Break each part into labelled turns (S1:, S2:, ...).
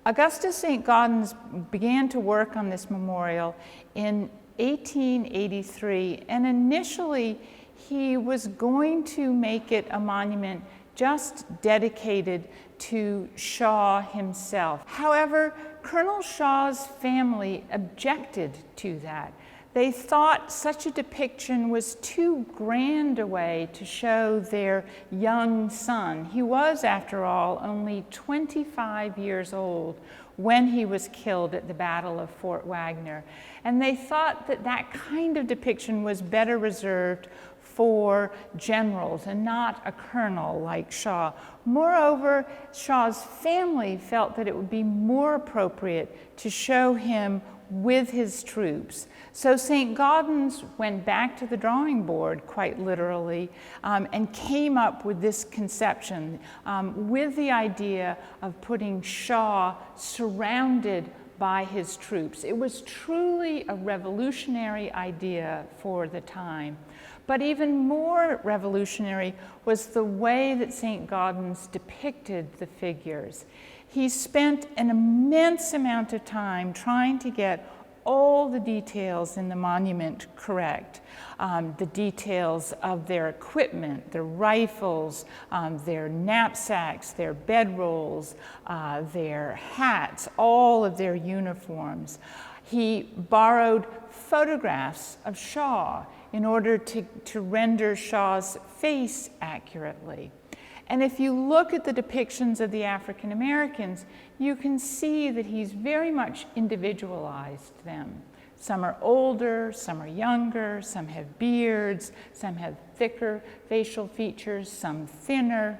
S1: Augustus St. Gaudens began to work on this memorial in 1883, and initially he was going to make it a monument just dedicated to Shaw himself. However, Colonel Shaw's family objected to that. They thought such a depiction was too grand a way to show their young son. He was, after all, only 25 years old when he was killed at the Battle of Fort Wagner. And they thought that that kind of depiction was better reserved for generals and not a colonel like Shaw. Moreover, Shaw's family felt that it would be more appropriate to show him with his troops. So St. Gaudens went back to the drawing board, quite literally, and came up with this conception with the idea of putting Shaw surrounded by his troops. It was truly a revolutionary idea for the time. But even more revolutionary was the way that St. Gaudens depicted the figures. He spent an immense amount of time trying to get all the details in the monument correct. The details of their equipment, their rifles, their knapsacks, their bedrolls, their hats, all of their uniforms. He borrowed photographs of Shaw in order to render Shaw's face accurately. And if you look at the depictions of the African Americans, you can see that he's very much individualized them. Some are older, some are younger, some have beards, some have thicker facial features, some thinner.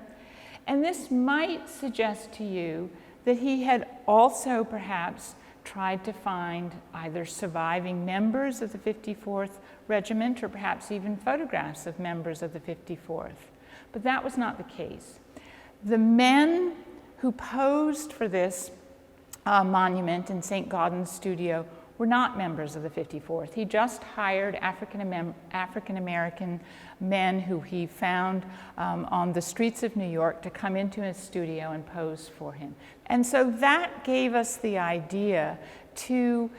S1: And this might suggest to you that he had also perhaps tried to find either surviving members of the 54th Regiment or perhaps even photographs of members of the 54th. But that was not the case. The men who posed for this monument in St. Gaudens' studio were not members of the 54th. He just hired African American men who he found on the streets of New York to come into his studio and pose for him. And so that gave us the idea to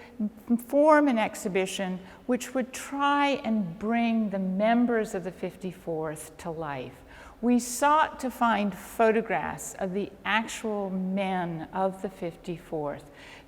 S1: form an exhibition which would try and bring the members of the 54th to life. We sought to find photographs of the actual men of the 54th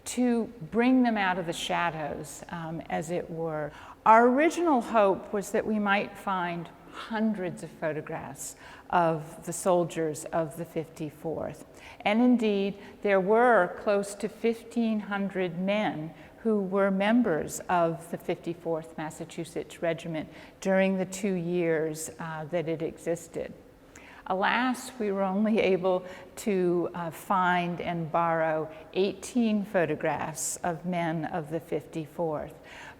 S1: to bring them out of the shadows, as it were. Our original hope was that we might find hundreds of photographs of the soldiers of the 54th. And indeed, there were close to 1,500 men who were members of the 54th Massachusetts Regiment during the 2 years that it existed. Alas, we were only able to find and borrow 18 photographs of men of the 54th.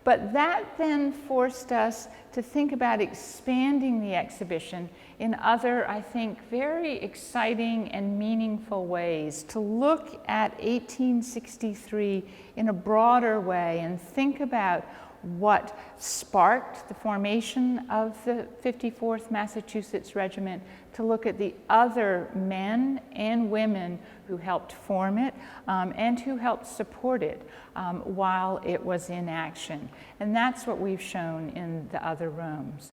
S1: But that then forced us to think about expanding the exhibition in other, I think, very exciting and meaningful ways, to look at 1863 in a broader way and think about what sparked the formation of the 54th Massachusetts Regiment, to look at the other men and women who helped form it and who helped support it while it was in action. And that's what we've shown in the other rooms.